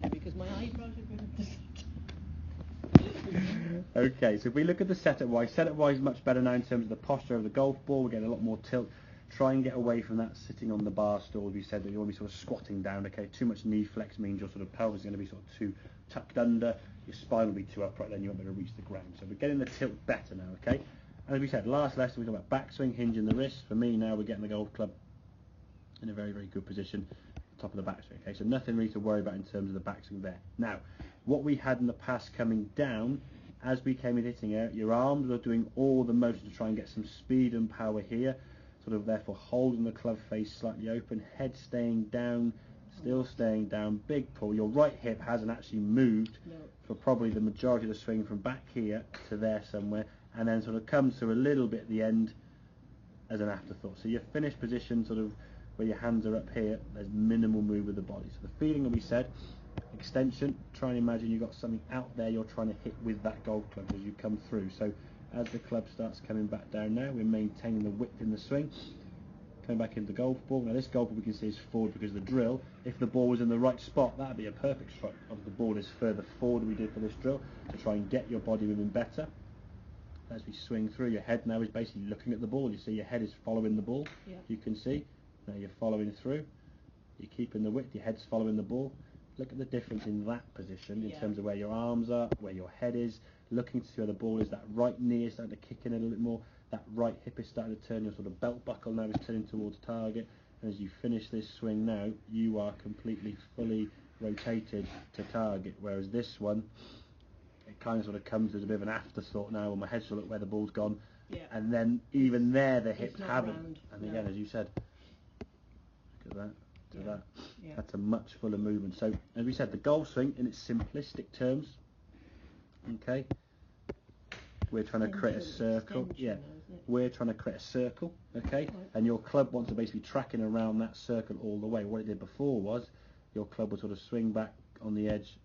Because my eyebrows are going to Okay, so if we look at the setup-wise is much better now in terms of the posture of the golf ball. We're getting a lot more tilt. Try and get away from that sitting on the bar stool. We said that you want to be sort of squatting down. Okay, too much knee flex means your sort of pelvis is going to be sort of too tucked under. Your spine will be too upright, then you won't be able to reach the ground. So we're getting the tilt better now. Okay, and as we said last lesson, we talked about backswing, hinging the wrist. For me now, we're getting the golf club in a very, very good position, top of the backswing. Okay, so nothing really to worry about in terms of the backswing there. Now, what we had in the past coming down, as we came in hitting out, your arms were doing all the motion to try and get some speed and power here, sort of therefore holding the club face slightly open, head staying down, still staying down, big pull. Your right hip hasn't actually moved for probably the majority of the swing from back here to there somewhere, and then sort of comes to a little bit at the end as an afterthought. So your finished position, sort of where your hands are up here, there's minimal move with the body. So the feeling that we said, extension, try and imagine you've got something out there you're trying to hit with that golf club as you come through. So as the club starts coming back down now, we're maintaining the width in the swing, coming back into the golf ball. Now this golf ball we can see is forward because of the drill. If the ball was in the right spot, that would be a perfect stroke. Obviously the ball is further forward we did for this drill to try and get your body moving better. As we swing through, your head now is basically looking at the ball. You see your head is following the ball. Yeah. You can see. Now you're following through. You're keeping the width. Your head's following the ball. Look at the difference in that position in terms of where your arms are, where your head is, looking to see where the ball is. That right knee is starting to kick in a little bit more. That right hip is starting to turn. Your sort of belt buckle now is turning towards target. And as you finish this swing now, you are completely, fully rotated to target. Whereas this one, it kind of sort of comes as a bit of an afterthought now, when my head's look where the ball's gone. Yeah. And then even there, the hips haven't. Round. And again, as you said, look at that. To that. Yeah. That's a much fuller movement. So as we said, the golf swing in its simplistic terms, okay, we're trying to create a circle. Yeah, we're trying to create a circle, okay, and your club wants to basically tracking around that circle all the way. What it did before was your club would sort of swing back on the edge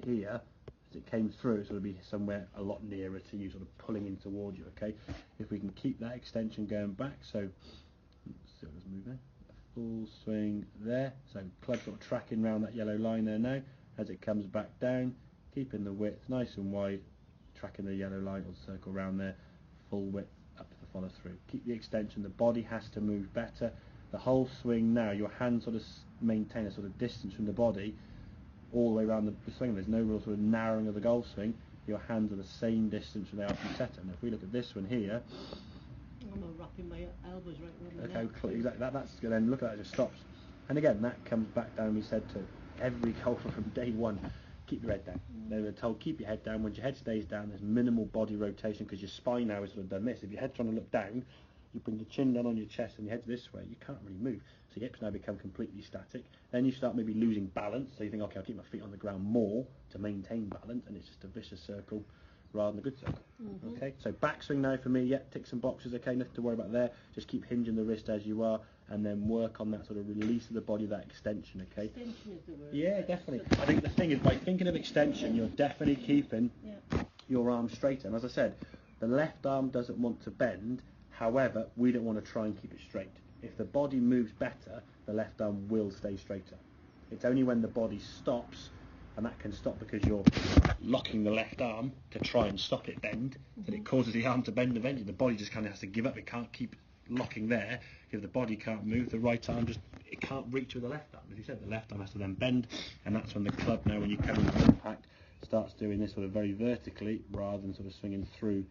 here. As it came through, it sort of be somewhere a lot nearer to you, sort of pulling in towards you. Okay, if we can keep that extension going back, so let's see what's moving. Full swing there, so club sort of tracking around that yellow line there now. As it comes back down, keeping the width nice and wide, tracking the yellow line or circle around there, full width up to the follow through. Keep the extension, the body has to move better. The whole swing now, your hands sort of maintain a sort of distance from the body all the way around the swing. There's no real sort of narrowing of the golf swing. Your hands are the same distance from the out from setter. And if we look at this one here, I'm not wrapping my elbows right around my neck. Exactly. That's good. Then look at that, it just stops. And again, that comes back down. We said to every golfer from day one, keep your head down. They were told keep your head down. When your head stays down, there's minimal body rotation because your spine now is sort of done this. If your head's trying to look down, you bring your chin down on your chest and your head's this way, you can't really move. So your hips now become completely static. Then you start maybe losing balance. So you think, okay, I'll keep my feet on the ground more to maintain balance, and it's just a vicious circle rather than a good circle. Okay, so backswing now for me, yeah, tick some boxes, okay, nothing to worry about there. Just keep hinging the wrist as you are, and then work on that sort of release of the body, that extension, okay? Extension is the word. Yeah, definitely. I think the thing is, by thinking of extension, you're definitely keeping your arm straighter. And as I said, the left arm doesn't want to bend, however, we don't want to try and keep it straight. If the body moves better, the left arm will stay straighter. It's only when the body stops, and that can stop because you're locking the left arm to try and stop it bend, that it causes the arm to bend eventually. The body just kind of has to give up. It can't keep locking there. If the body can't move, the right arm it can't reach with the left arm. As you said, the left arm has to then bend, and that's when the club now, when you come into impact, starts doing this sort of very vertically rather than sort of swinging through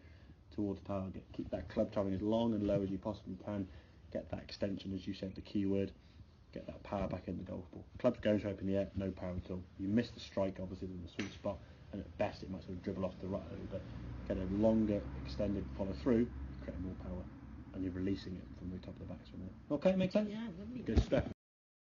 towards target. Keep that club travelling as long and low as you possibly can. Get that extension, as you said, the key word. Get that power back in the golf ball. Club's going straight up in the air, no power at all. You miss the strike, obviously, in the sweet spot, and at best it might sort of dribble off the right a little bit. Get a longer, extended follow through, create more power, and you're releasing it from the top of the backswing there. Okay, make sense? Yeah, lovely. Good stuff.